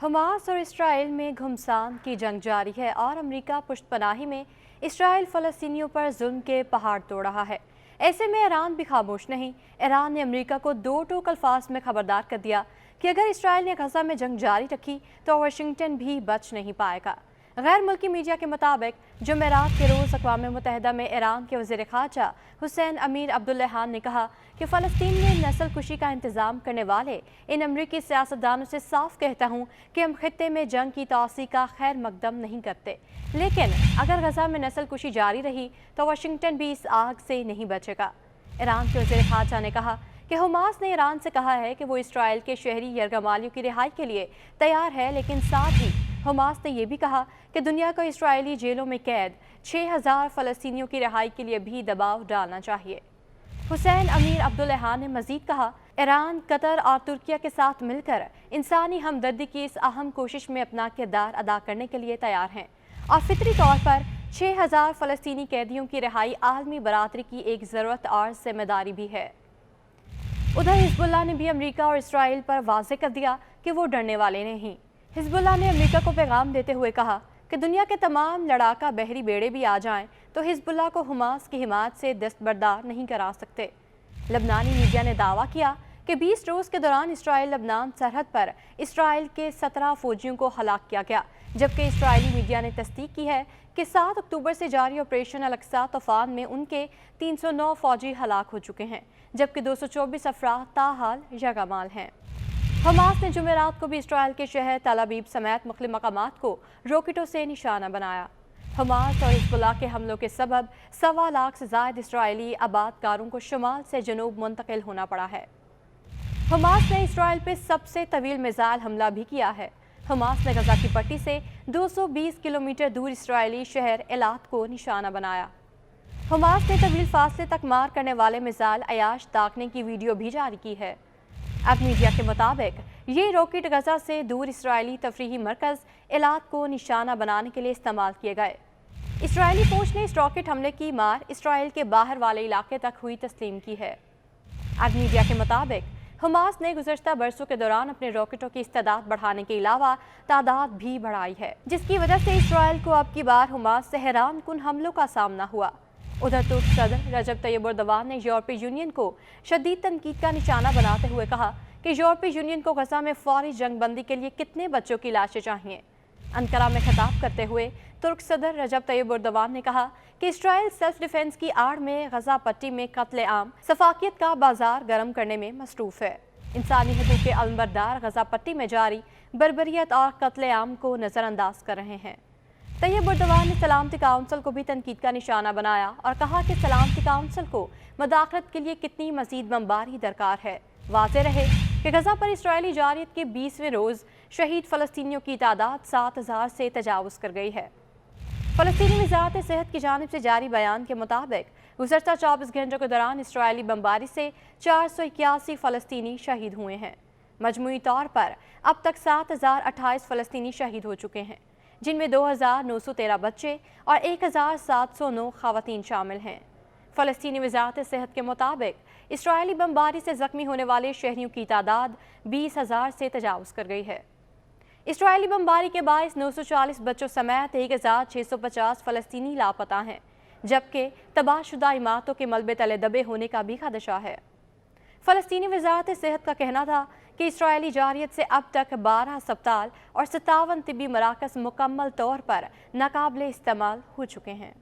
Hamas और Israel में घमासान की जंग जारी है और अमेरिका पुष्टपनाही में इसराइल फ़लस्तीनियों पर जुल्म के पहाड़ तोड़ रहा है। ऐसे में ईरान भी खामोश नहीं। ईरान ने अमेरिका को दो टूक अल्फाज में खबरदार कर दिया कि अगर इसराइल ने गजा में जंग जारी रखी तो वाशिंगटन भी बच नहीं पाएगा। गैर मुल्की मीडिया के मुताबिक जुमेरात के रोज़ अक़वाम मुत्तहिदा में ईरान के वज़ीर ख़ारजा हुसैन अमीर अब्दुल्लाहान ने कहा कि फ़लस्तीन में नस्ल कुशी का इंतज़ाम करने वाले इन अमरीकी सियासतदानों से साफ कहता हूँ कि हम खित्ते में जंग की तौसी का खैर मकदम नहीं करते, लेकिन अगर गजा में नस्ल कुशी जारी रही तो वाशिंगटन भी इस आग से नहीं बचेगा। ईरान के वज़ीर ख़ारजा ने कहा कि हमास ने ईरान से कहा है कि वो इसराइल के शहरी यरगमालियों की रिहाई के लिए तैयार है, लेकिन साथ ही हमास ने यह भी कहा कि दुनिया को इसराइली जेलों में कैद 6000 फ़लस्तीनियों की रिहाई के लिए भी दबाव डालना चाहिए। हुसैन अमीर अब्दुल्लाहान ने मजीद कहा, ईरान, कतर और तुर्किया के साथ मिलकर इंसानी हमदर्दी की इस अहम कोशिश में अपना किरदार अदा करने के लिए तैयार हैं और फितरी तौर पर 6000 फ़लस्तीनी कैदियों की रिहाई आलमी बरादरी की एक ज़रूरत और जिम्मेदारी भी है। उधर हिजबुल्लाह ने भी अमेरिका और इसराइल पर वाज़ेह कर दिया कि वो डरने वाले नहीं। हिजबुल्लाह ने अमेरिका को पैगाम देते हुए कहा कि दुनिया के तमाम लड़ाका बहरी बेड़े भी आ जाएं तो हिजबुल्लाह को हमास की हिमायत से दस्तबरदार नहीं करा सकते। लबनानी मीडिया ने दावा किया कि 20 रोज़ के दौरान इसराइल लबनान सरहद पर इसराइल के 17 फौजियों को हलाक किया गया, जबकि इसराइली मीडिया ने तस्दीक की है कि 7 अक्टूबर से जारी ऑपरेशन अल-अक्सा तूफान में उनके 309 फौजी हलाक हो चुके हैं, जबकि 224 अफराद ताहाल यरगमाल हैं। हमास ने जुमेरात को भी इसराइल के शहर तल अबीब समेत मुख्तलिफ मकामात को रॉकेटों से निशाना बनाया। हमास और हिजबुल्लाह के हमलों के सबब 1.25 लाख से ज़ायद इसराइली आबादकारों को शुमाल से जनूब मुंतकिल होना पड़ा है। हमास ने इसराइल पे सबसे तवील मिसाइल हमला भी किया है। हमास ने गजा की पट्टी से 220 किलोमीटर दूर इसराइली शहर एलात को निशाना बनाया। हमास ने तवील फासले तक मार करने वाले मिसाइल अयाश दागने की वीडियो भी जारी की है। अब मीडिया के मुताबिक ये रॉकेट गजा से दूर इसराइली तफरीही मरकज़ एलात को निशाना बनाने के लिए इस्तेमाल किए गए। इसराइली फौज ने इस रॉकेट हमले की मार इसराइल के बाहर वाले इलाके तक हुई तस्लीम की है। अब मीडिया के मुताबिक हमास ने गुज़श्ता बरसों के दौरान अपने रॉकेटों की इस्तेदाद बढ़ाने के अलावा तादाद भी बढ़ाई है, जिसकी वजह से इसराइल को अब की बार हमास से हैरान कुन हमलों का सामना हुआ। उधर तुर्क सदर रजब तैयब एर्दोगान ने यूरोपीय यूनियन को शदीद तनकीद का निशाना बनाते हुए कहा कि यूरोपीय यूनियन को गजा में फौरी जंग बंदी के लिए कितने बच्चों की लाशें चाहिए। अंकारा में खिताब करते हुए तुर्क सदर रजब तैयब एर्दोगान ने कहा कि इसराइल सेल्फ डिफेंस की आड़ में गजा पट्टी में कत्ले आम सफाकियत का बाजार गर्म करने में मसरूफ है। इंसानी हकूक़ के अलमबरदार गजा पट्टी में जारी बर्बरियत और कत्ले आम को नज़रअंदाज कर रहे हैं। तैयब एर्दोगान ने सलामती काउंसिल को भी तनकीद का निशाना बनाया और कहा कि सलामती काउंसिल को मदाखलत के लिए कितनी मजीद बमबारी दरकार है। वाज़ेह रहे कि गजा पर इसराइली जारियत के 20वें रोज़ शहीद फ़लस्तीनियों की तादाद 7000 से तजावुज़ कर गई है। फ़लस्तीनी वज़ारत सेहत की जानिब से जारी बयान के मुताबिक गुज़श्ता 24 घंटों के दौरान इसराइली बमबारी से 481 फ़लस्तीनी शहीद हुए हैं। मजमूई तौर पर अब तक 7028 फ़लस्तीनी शहीद हो चुके हैं, जिनमें 2913 बच्चे और 1709 ख़वातीन शामिल हैं। फ़लस्तीनी वज़ारत सेहत के मुताबिक इसराइली बमबारी से ज़ख्मी होने वाले शहरियों की तादाद 20,000 से तजावुज़ कर गई है। इसराइली बमबारी के बायस 940 बच्चों समेत 1650 फ़लस्तीनी लापता हैं, जबकि तबाहशुदा इमारतों के मलबे तले दबे होने का भी खदशा है। फ़लस्तीनी वज़ारत सेहत का कहना था कि इसराइली जारियत से अब तक 12 अस्पताल और 57 तिब्बी मराकज़ मुकम्मल तौर पर नाकाबिले इस्तेमाल हो चुके हैं।